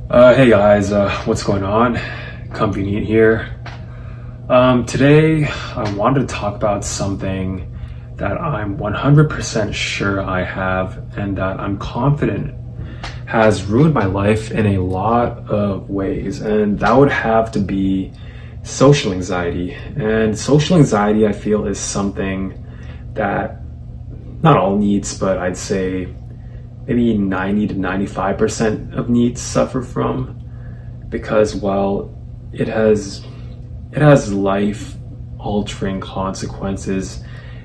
Hey guys, what's going on? Comfy Neat here. Today I wanted to talk about something that I'm 100% sure I have and that I'm confident has ruined my life in a lot of ways, and that would have to be social anxiety. And social anxiety, I feel, is something that not all NEETs, but I'd say maybe 90 to 95% of NEETs suffer from, because while it has life altering consequences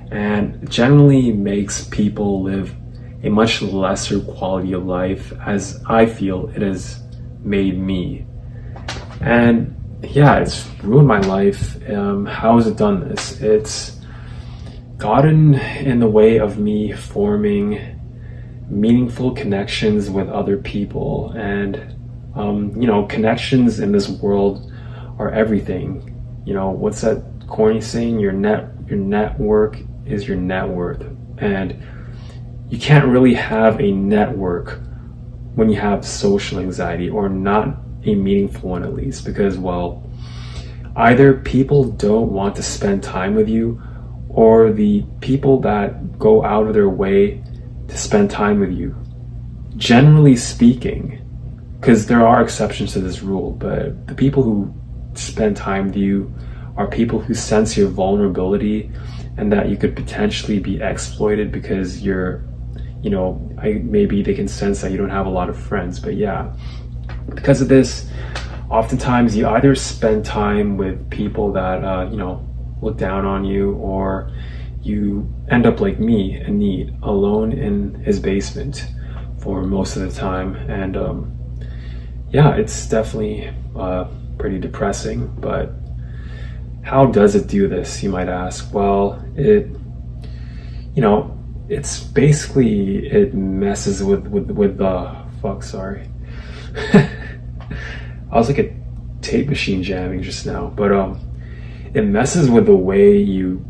and generally makes people live a much lesser quality of life, as I feel it has made me. And yeah, it's ruined my life. How has it done this? It's gotten in the way of me forming meaningful connections with other people. And connections in this world are everything. What's that corny saying? Your network is your net worth. And you can't really have a network when you have social anxiety, or not a meaningful one at least, because, well, either people don't want to spend time with you, or the people that go out of their way to spend time with you, generally speaking, because there are exceptions to this rule, but the people who spend time with you are people who sense your vulnerability and that you could potentially be exploited because maybe they can sense that you don't have a lot of friends. But yeah, because of this, oftentimes you either spend time with people that look down on you, or you end up like me and NEET, alone in his basement for most of the time. And it's definitely pretty depressing. But how does it do this, you might ask? Well, it messes with the fuck, sorry. I was like a tape machine jamming just now, but it messes with the way you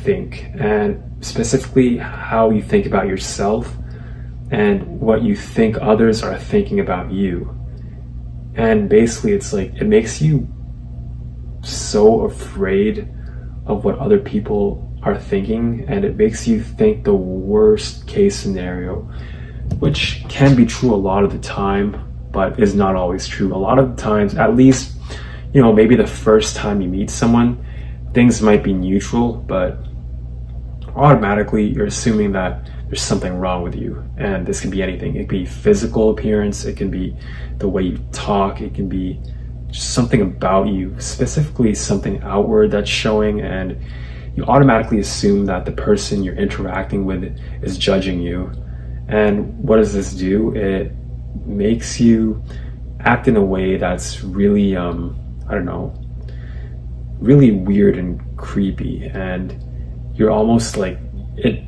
think, and specifically how you think about yourself and what you think others are thinking about you. And basically it's like it makes you so afraid of what other people are thinking, and it makes you think the worst case scenario, which can be true a lot of the time, but is not always true. A lot of the times, at least, maybe the first time you meet someone, things might be neutral, but automatically you're assuming that there's something wrong with you. And this can be anything. It can be physical appearance, it can be the way you talk, it can be just something about you, specifically something outward that's showing, and you automatically assume that the person you're interacting with is judging you. And what does this do? It makes you act in a way that's really, really weird and creepy. And you're almost like, it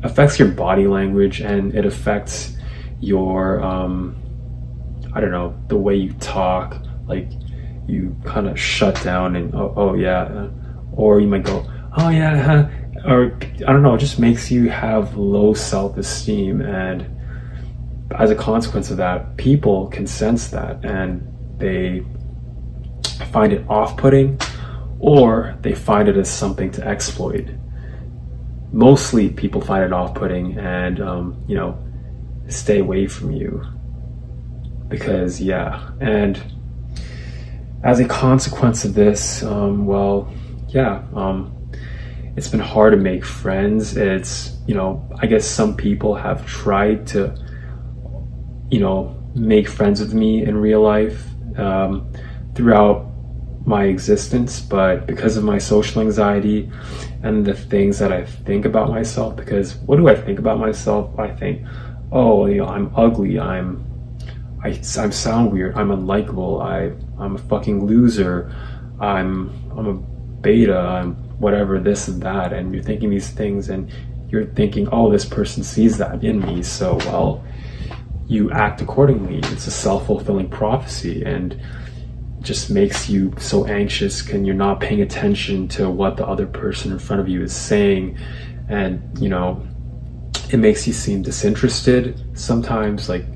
affects your body language, and it affects your, the way you talk. Like, you kind of shut down and, oh yeah, or you might go, oh yeah, or it just makes you have low self-esteem. And as a consequence of that, people can sense that, and they find it off-putting, or they find it as something to exploit. Mostly people find it off-putting and stay away from you, because and as a consequence of this, it's been hard to make friends. It's, I guess some people have tried to make friends with me in real life throughout my existence, but because of my social anxiety and the things that I think about myself, because what do I think about myself? I think, I'm ugly, I sound weird, I'm unlikable, I'm a fucking loser, I'm a beta, I'm whatever, this and that. And you're thinking these things, and you're thinking, oh, this person sees that in me, so, well, you act accordingly. It's a self-fulfilling prophecy, and just makes you so anxious, and you're not paying attention to what the other person in front of you is saying. And it makes you seem disinterested sometimes. Like,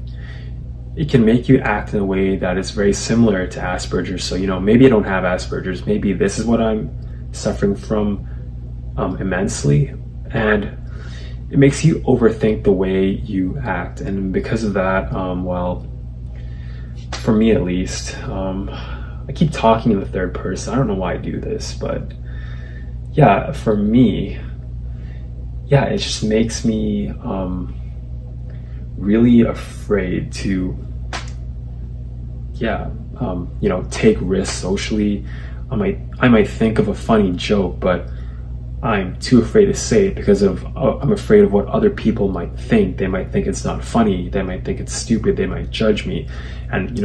it can make you act in a way that is very similar to Asperger's. So, maybe I don't have Asperger's. Maybe this is what I'm suffering from immensely. And it makes you overthink the way you act. And because of that, well, for me at least, I keep talking in the third person. I don't know why I do this, but yeah, for me, yeah, it just makes me really afraid to, take risks socially. I might think of a funny joke, but I'm too afraid to say it because I'm afraid of what other people might think. They might think it's not funny. They might think it's stupid. They might judge me. And,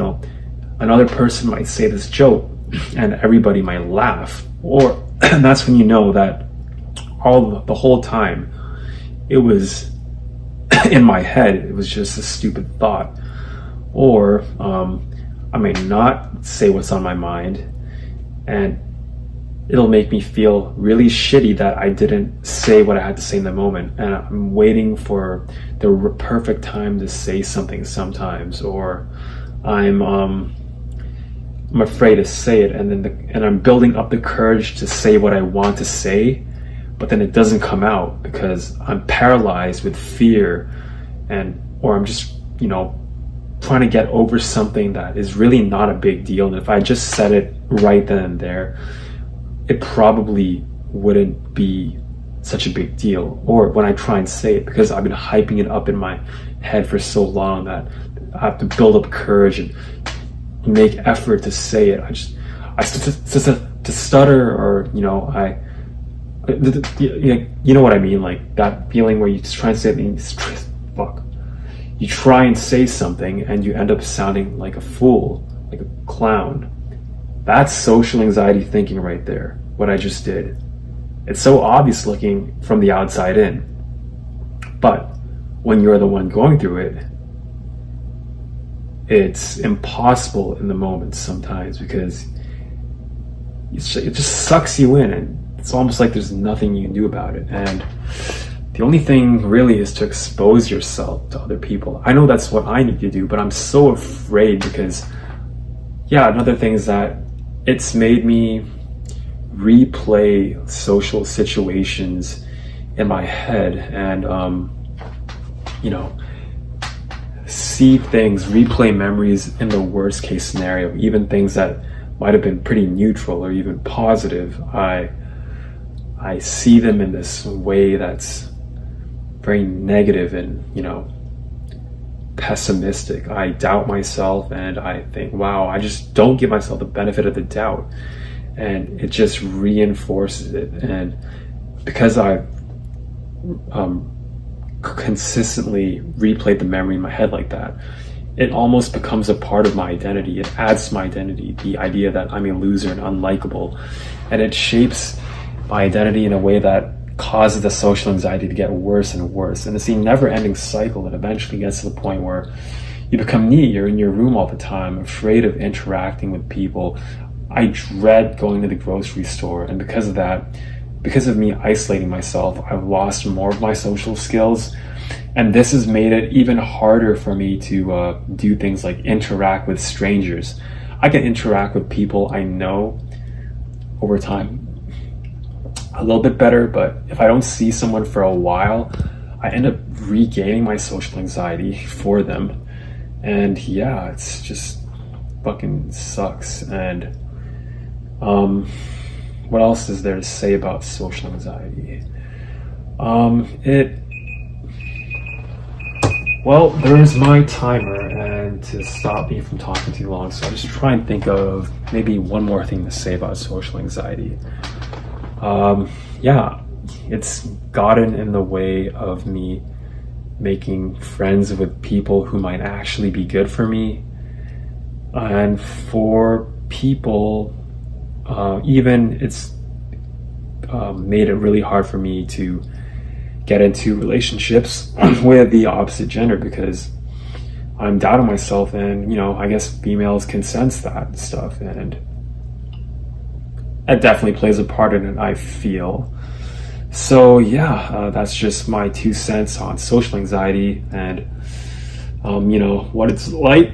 another person might say this joke and everybody might laugh. And that's when you know that the whole time it was in my head, it was just a stupid thought. Or I might not say what's on my mind, and it'll make me feel really shitty that I didn't say what I had to say in the moment. And I'm waiting for the perfect time to say something sometimes, or I'm afraid to say it, and I'm building up the courage to say what I want to say, but then it doesn't come out because I'm paralyzed with fear, or I'm just, trying to get over something that is really not a big deal. And if I just said it right then and there, it probably wouldn't be such a big deal. Or when I try and say it, because I've been hyping it up in my head for so long that I have to build up courage and make effort to say it. To stutter, or you know what I mean, like that feeling where you just try and say something, you try and say something and you end up sounding like a fool, like a clown. That's social anxiety thinking right there, what I just did. It's so obvious looking from the outside in, but when you're the one going through it, it's impossible in the moment sometimes, because it just sucks you in, and it's almost like there's nothing you can do about it. And the only thing really is to expose yourself to other people. I know that's what I need to do, but I'm so afraid because, another thing is that it's made me replay social situations in my head and, see things, replay memories in the worst case scenario, even things that might have been pretty neutral or even positive. I see them in this way that's very negative and, pessimistic. I doubt myself and I think, wow, I just don't give myself the benefit of the doubt. And it just reinforces it. And because I've consistently replayed the memory in my head like that, it almost becomes a part of my identity. It adds to my identity, the idea that I'm a loser and unlikable. And it shapes my identity in a way that causes the social anxiety to get worse and worse. And it's a never-ending cycle that eventually gets to the point where you become NEET. You're in your room all the time, afraid of interacting with people. I dread going to the grocery store, and because of that, because of me isolating myself, I've lost more of my social skills. And this has made it even harder for me to do things like interact with strangers. I can interact with people I know over time a little bit better, but if I don't see someone for a while, I end up regaining my social anxiety for them. And it's just fucking sucks. And what else is there to say about social anxiety? Well, there's my timer, and to stop me from talking too long, so I'll just try and think of maybe one more thing to say about social anxiety. It's gotten in the way of me making friends with people who might actually be good for me. And for people, it's made it really hard for me to get into relationships with the opposite gender, because I'm doubting myself, and I guess females can sense that stuff, and that definitely plays a part in it, I feel. So that's just my 2 cents on social anxiety. And you know, what it's like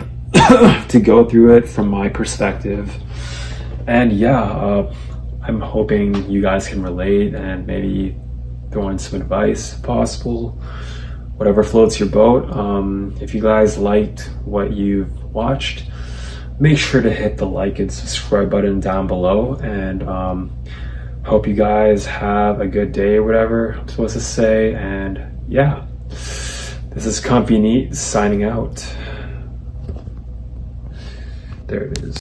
to go through it from my perspective. And yeah, I'm hoping you guys can relate and maybe throw in some advice if possible, whatever floats your boat. If you guys liked what you've watched, make sure to hit the like and subscribe button down below, and hope you guys have a good day or whatever I'm supposed to say. And yeah, this is Comfy Neat signing out. There it is.